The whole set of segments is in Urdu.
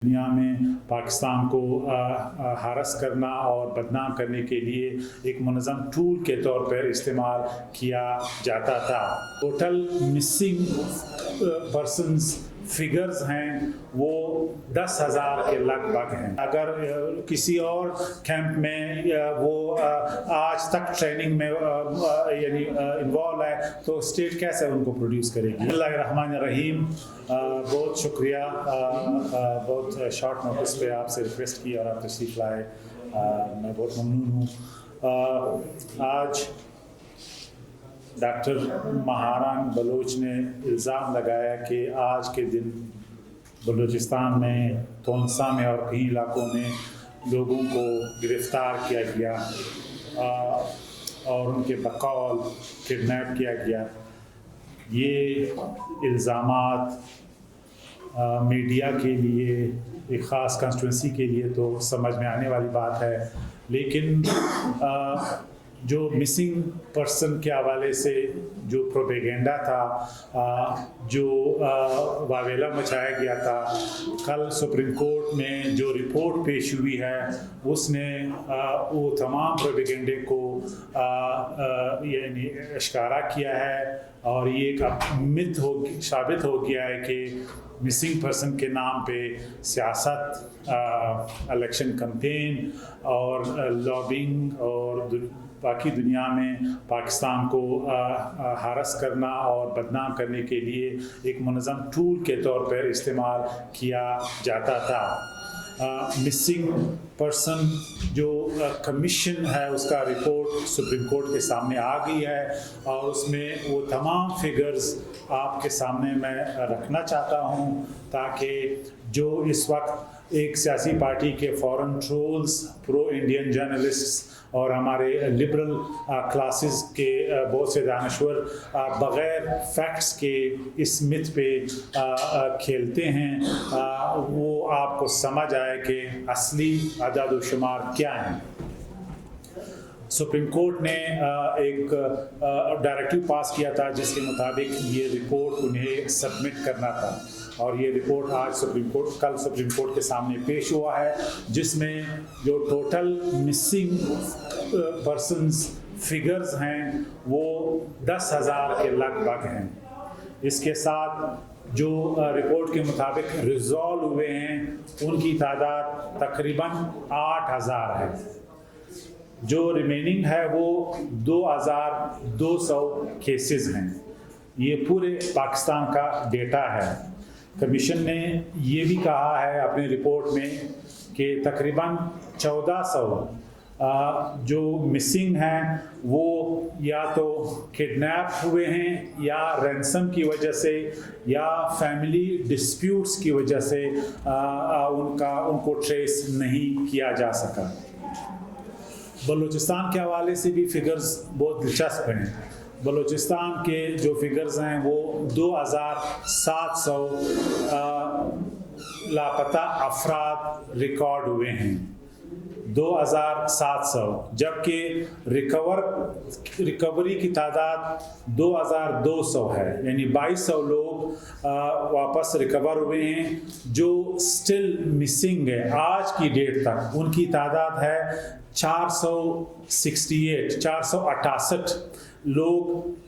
دنیا میں پاکستان کو ہراس کرنا اور بدنام کرنے کے لیے ایک منظم ٹول کے طور پر استعمال کیا جاتا تھا۔ ٹوٹل مسنگ پرسنز فگرز ہیں وہ 10,000 کے لگ بھگ ہیں۔ اگر کسی اور کیمپ میں وہ آج تک ٹریننگ میں یعنی انوالو ہے تو اسٹیٹ کیسے ان کو پروڈیوس کرے گی؟ بسم اللہ الرحمن الرحیم۔ بہت شکریہ، بہت شارٹ نوٹس پہ آپ سے ریکویسٹ کی اور آپ تشریف لائے، میں بہت ممنون ہوں۔ آج ڈاکٹر مہاران بلوچ نے الزام لگایا کہ آج کے دن بلوچستان میں تونسا میں اور کئی علاقوں میں لوگوں کو گرفتار کیا گیا اور ان کے بقول کڈنیپ کیا گیا۔ یہ الزامات میڈیا کے لیے، ایک خاص کانسٹیٹوئنسی کے لیے تو سمجھ میں آنے والی بات ہے، لیکن جو مسنگ پرسن کے حوالے سے جو پروپیگنڈا تھا، جو واویلا مچایا گیا تھا، کل سپریم کورٹ میں جو رپورٹ پیش ہوئی ہے اس نے وہ تمام پروپیگنڈے کو یعنی اشکارا کیا ہے، اور یہ ایک مت ثابت ہو گیا ہے کہ مسنگ پرسن کے نام پہ سیاست، الیکشن کمپین اور لابنگ اور باقی دنیا میں پاکستان کو ہراس کرنا اور بدنام کرنے کے لیے ایک منظم ٹول کے طور پر استعمال کیا جاتا تھا۔ مسنگ پرسن جو کمیشن ہے اس کا رپورٹ سپریم کورٹ کے سامنے آ گئی ہے، اور اس میں وہ تمام فگرز آپ کے سامنے میں رکھنا چاہتا ہوں تاکہ جو اس وقت ایک سیاسی پارٹی کے فورن ٹرولز، پرو انڈین جرنلسٹ اور ہمارے لبرل کلاسز کے بہت سے دانشور بغیر فیکٹس کے اس مت پہ کھیلتے ہیں، وہ آپ کو سمجھ آئے کہ اصلی اعداد و شمار کیا ہیں۔ سپریم کورٹ نے ایک ڈائریکٹیو پاس کیا تھا جس کے مطابق یہ رپورٹ انہیں سبمٹ کرنا تھا، اور یہ رپورٹ آج کل سپریم کورٹ کے سامنے پیش ہوا ہے، جس میں جو ٹوٹل مسنگ پرسنز فگرز ہیں وہ 10,000 کے لگ بھگ ہیں۔ اس کے ساتھ جو رپورٹ کے مطابق ریزالو ہوئے ہیں ان کی تعداد تقریباً 8,000 ہے۔ جو ریمیننگ ہے وہ 2,200 کیسز ہیں۔ یہ پورے پاکستان کا ڈیٹا ہے۔ کمیشن نے یہ بھی کہا ہے اپنے رپورٹ میں کہ تقریباً 1,400 جو مسنگ ہیں وہ یا تو کڈنیپ ہوئے ہیں یا رینسم کی وجہ سے یا فیملی ڈسپیوٹس کی وجہ سے ان کو ٹریس نہیں کیا جا سکا۔ بلوچستان کے حوالے سے بھی فگرز بہت دلچسپ ہیں۔ بلوچستان کے جو فگرز ہیں وہ 2,700 لاپتہ افراد ریکارڈ ہوئے ہیں، 2,700، جبکہ ریکوری کی تعداد 2,200 ہے، یعنی 2,200 لوگ واپس ریکور ہوئے ہیں۔ جو سٹل مسنگ ہے آج کی ڈیٹ تک ان کی تعداد ہے 468 لوگ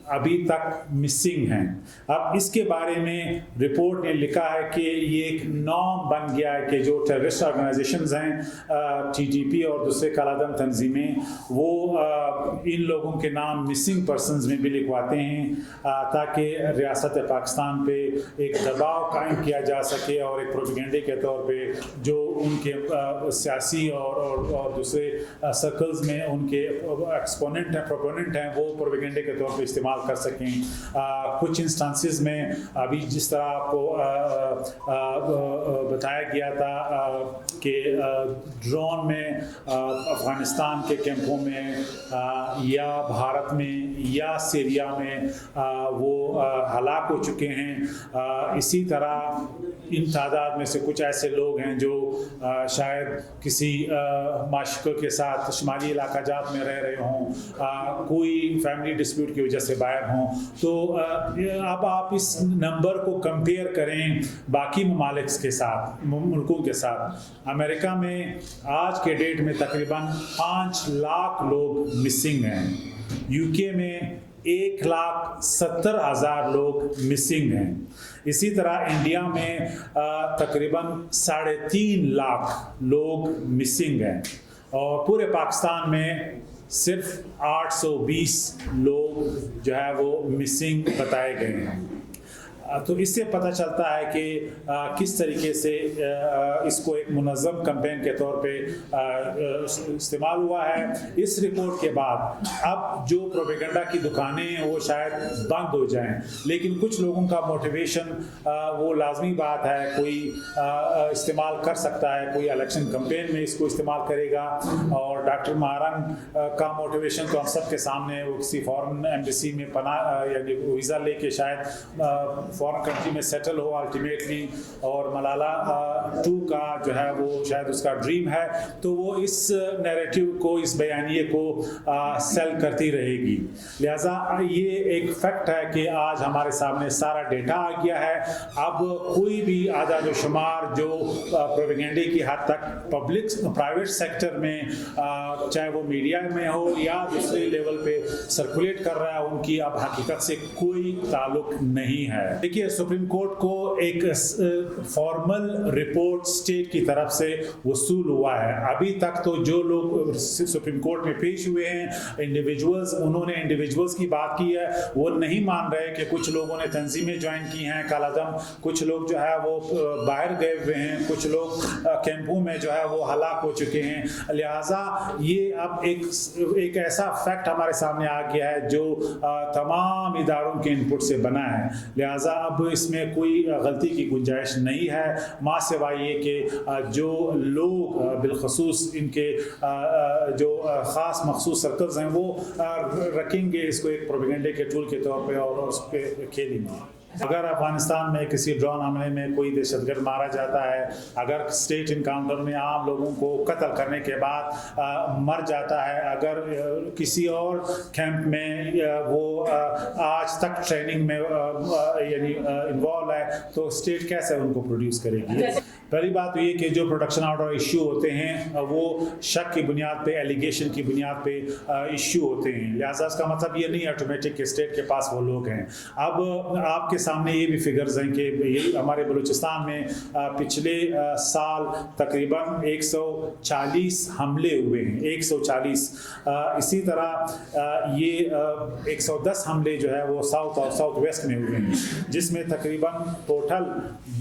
ابھی تک مسنگ ہیں۔ اب اس کے بارے میں رپورٹ نے لکھا ہے کہ یہ ایک نارم بن گیا ہے کہ جو ٹیررسٹ آرگنائزیشنز ہیں، ٹی ٹی پی اور دوسرے کالعدم تنظیمیں، وہ ان لوگوں کے نام مسنگ پرسنز میں بھی لکھواتے ہیں تاکہ ریاست پاکستان پہ ایک دباؤ قائم کیا جا سکے، اور ایک پروپیگنڈے کے طور پہ جو ان کے سیاسی اور دوسرے سرکلز میں ان کے ایکسپوننٹ ہیں، پروپوننٹ ہیں، وہ پروپیگنڈے کے طور پہ استعمال کر سکیں۔ کچھ انسٹانسز میں ابھی جس طرح آپ کو بتایا گیا تھا کہ ڈرون میں افغانستان کے کیمپوں میں یا بھارت میں یا سیریا میں وہ ہلاک ہو چکے ہیں. اسی طرح ان تعداد میں سے کچھ ایسے لوگ ہیں جو شاید کسی معشوقے کے ساتھ شمالی علاقہ جات میں رہ رہے ہوں, کوئی فیملی ڈسپیوٹ کی وجہ سے باہر ہوں. تو اب آپ اس نمبر کو کمپیئر کریں باقی ممالک کے ساتھ, ملکوں کے ساتھ. امریکہ میں آج کے ڈیٹ میں تقریباً 5 لاکھ لوگ مسنگ ہیں. یو کے میں 1,70,000 لوگ مسنگ ہیں. اسی طرح انڈیا میں تقریباً 3.5 لاکھ لوگ مسنگ ہیں, اور پورے پاکستان میں صرف 820 لوگ جو ہے وہ مسنگ بتائے گئے ہیں. تو اس سے پتہ چلتا ہے کہ کس طریقے سے اس کو ایک منظم کمپین کے طور پہ استعمال ہوا ہے. اس رپورٹ کے بعد اب جو پروپیگنڈا کی دکانیں ہیں وہ شاید بند ہو جائیں, لیکن کچھ لوگوں کا موٹیویشن وہ لازمی بات ہے, کوئی استعمال کر سکتا ہے, کوئی الیکشن کمپین میں اس کو استعمال کرے گا. اور ڈاکٹر مہارنگ کا موٹیویشن تو ہم سب کے سامنے ہے, وہ کسی فارن ایمبیسی میں پناہ یعنی ویزا لے کے شاید فارن کنٹری میں سیٹل ہو الٹیمیٹلی, اور ملالہ 2 کا جو ہے وہ شاید اس کا ڈریم ہے. تو وہ اس نیریٹیو کو, اس بیانیے کو سیل کرتی رہے گی. لہٰذا یہ ایک فیکٹ ہے کہ آج ہمارے سامنے سارا ڈیٹا آ گیا ہے. اب کوئی بھی اعداد و شمار جو پروپیگنڈے کی حد تک پبلک پرائیویٹ سیکٹر میں چاہے وہ میڈیا میں ہو یا دوسرے لیول پہ سرکولیٹ کر رہا ہے, ان کی اب حقیقت سے کوئی تعلق نہیں ہے. دیکھیے, سپریم کورٹ کو ایک فارمل رپورٹ اسٹیٹ کی طرف سے وصول ہوا ہے. ابھی تک تو جو لوگ سپریم کورٹ میں پیش ہوئے ہیں انڈیویجولز, انہوں نے انڈیویجولز کی بات کی ہے. وہ نہیں مان رہے کہ کچھ لوگوں نے تنظیمیں جوائن کی ہیں کالعدم, کچھ لوگ جو ہے وہ باہر گئے ہوئے ہیں, کچھ لوگ کیمپوں میں جو ہے وہ ہلاک ہو چکے ہیں. لہٰذا یہ اب ایک ایسا فیکٹ ہمارے سامنے آ گیا ہے جو تمام اداروں کے ان پٹ سے بنا ہے. لہٰذا اب اس میں کوئی غلطی کی گنجائش نہیں ہے, ماں سوائے یہ کہ جو لوگ بالخصوص ان کے جو خاص مخصوص سرکلز ہیں وہ رکھیں گے اس کو ایک پروپیگنڈے کے ٹول کے طور پہ اور اس پہ کھیلیں گے. اگر افغانستان میں کسی ڈرون حملے میں کوئی دہشت گرد مارا جاتا ہے, اگر اسٹیٹ انکاؤنٹر میں عام لوگوں کو قتل کرنے کے بعد مر جاتا ہے, اگر کسی اور کیمپ میں وہ آج تک ٹریننگ میں یعنی انوالو ہے, تو اسٹیٹ کیسے ان کو پروڈیوس کرے گی؟ پہلی بات تو یہ کہ جو پروڈکشن آرڈر ایشو ہوتے ہیں وہ شک کی بنیاد پہ, ایلیگیشن کی بنیاد پہ ایشو ہوتے ہیں. لہٰذا اس کا مطلب یہ نہیں آٹومیٹک کہ اسٹیٹ کے پاس وہ لوگ ہیں. اب آپ کے سامنے یہ بھی فگرز ہیں کہ ہمارے بلوچستان میں پچھلے سال تقریباً 140 حملے ہوئے ہیں, 140. اسی طرح یہ 110 حملے جو ہے وہ ساؤتھ اور ساؤتھ ویسٹ میں ہوئے ہیں, جس میں تقریباً ٹوٹل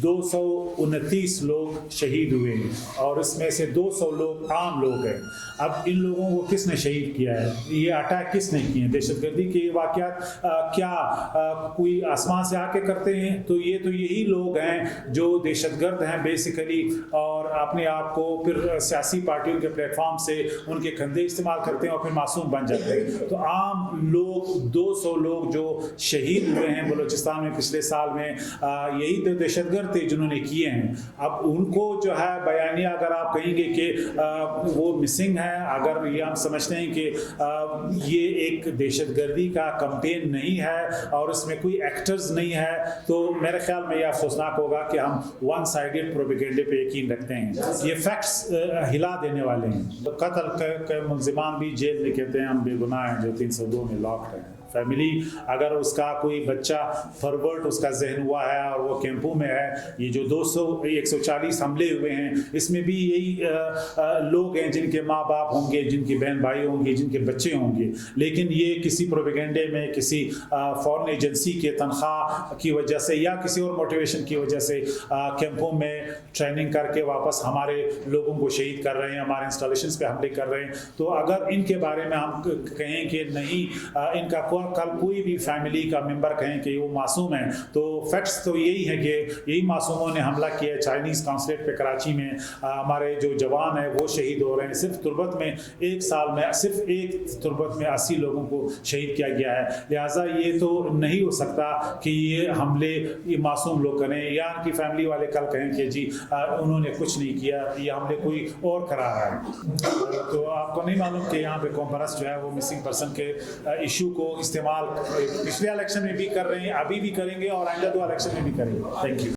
229 لوگ شہید ہوئے ہیں, اور اس میں سے 200 لوگ عام لوگ ہیں. اب ان لوگوں کو کس نے شہید کیا ہے, یہ اٹیک کس نے کیے ہیں؟ دہشت گردی کے واقعات کیا کوئی آسمان سے آ کے کرتے ہیں؟ تو یہی لوگ ہیں جو دہشت گرد ہیں بیسیکلی, اور اپنے آپ کو پھر سیاسی پارٹیوں کے پلیٹ فارم سے ان کے کندھے استعمال کرتے ہیں اور پھر معصوم بن جاتے ہیں. تو عام لوگ 200 لوگ جو شہید ہوئے ہیں بلوچستان میں پچھلے سال میں, یہی تو دہشت گرد تھے جنہوں نے کیے ہیں. اب ان کو جو ہے بیانیہ اگر آپ کہیں گے کہ وہ مسنگ ہے, اگر یہ ہم سمجھتے ہیں کہ یہ ایک دہشت گردی کا کمپین نہیں ہے اور اس میں کوئی ایکٹرز نہیں ہے, تو میرے خیال میں یہ افسوسناک ہوگا کہ ہم ون سائیڈڈ پروپیگنڈے پہ یقین رکھتے ہیں. یہ فیکٹس ہلا دینے والے ہیں. قتل کے ملزمان بھی جیل میں کہتے ہیں ہم بے گناہ ہیں جو 302 میں لاکڈ ہیں. فیملی اگر اس کا کوئی بچہ فرورٹ اس کا ذہن ہوا ہے اور وہ کیمپوں میں ہے, یہ جو 140 حملے ہوئے ہیں اس میں بھی یہی لوگ ہیں جن کے ماں باپ ہوں گے, جن کی بہن بھائی ہوں گے, جن کے بچے ہوں گے. لیکن یہ کسی پروپیگنڈے میں, کسی فارن ایجنسی کے تنخواہ کی وجہ سے یا کسی اور موٹیویشن کی وجہ سے کیمپوں میں ٹریننگ کر کے واپس ہمارے لوگوں کو شہید کر رہے ہیں, ہمارے انسٹالیشنز پہ حملے کر رہے ہیں. تو اگر ان کے بارے میں ہم کہیں کہ نہیں ان کا اور کل کوئی بھی فیملی کا ممبر کہیں کہ وہ معصوم ہیں تو فیکٹس تو یہی ہے کہ یہی معصوموں نے حملہ کیا ہے چائنیز قونصلیٹ پہ کراچی میں. ہمارے جو جوان ہیں وہ شہید ہو رہے ہیں. صرف تربت میں ایک سال میں صرف ایک تربت میں 80 لوگوں کو شہید کیا گیا ہے. لہٰذا یہ تو نہیں ہو سکتا کہ یہ حملے یہ معصوم لوگ کریں یا ان کی فیملی والے کل کہیں کہ جی انہوں نے کچھ نہیں کیا, یہ حملے کوئی اور کرا رہا ہے. تو آپ کو نہیں معلوم کہ یہاں پہ قوم پرست جو ہے وہ مسنگ پرسن کے ایشو کو استعمال پچھلے الیکشن میں بھی کر رہے ہیں, ابھی بھی کریں گے اور آئندہ 2 الیکشن میں بھی کریں گے. Thank you.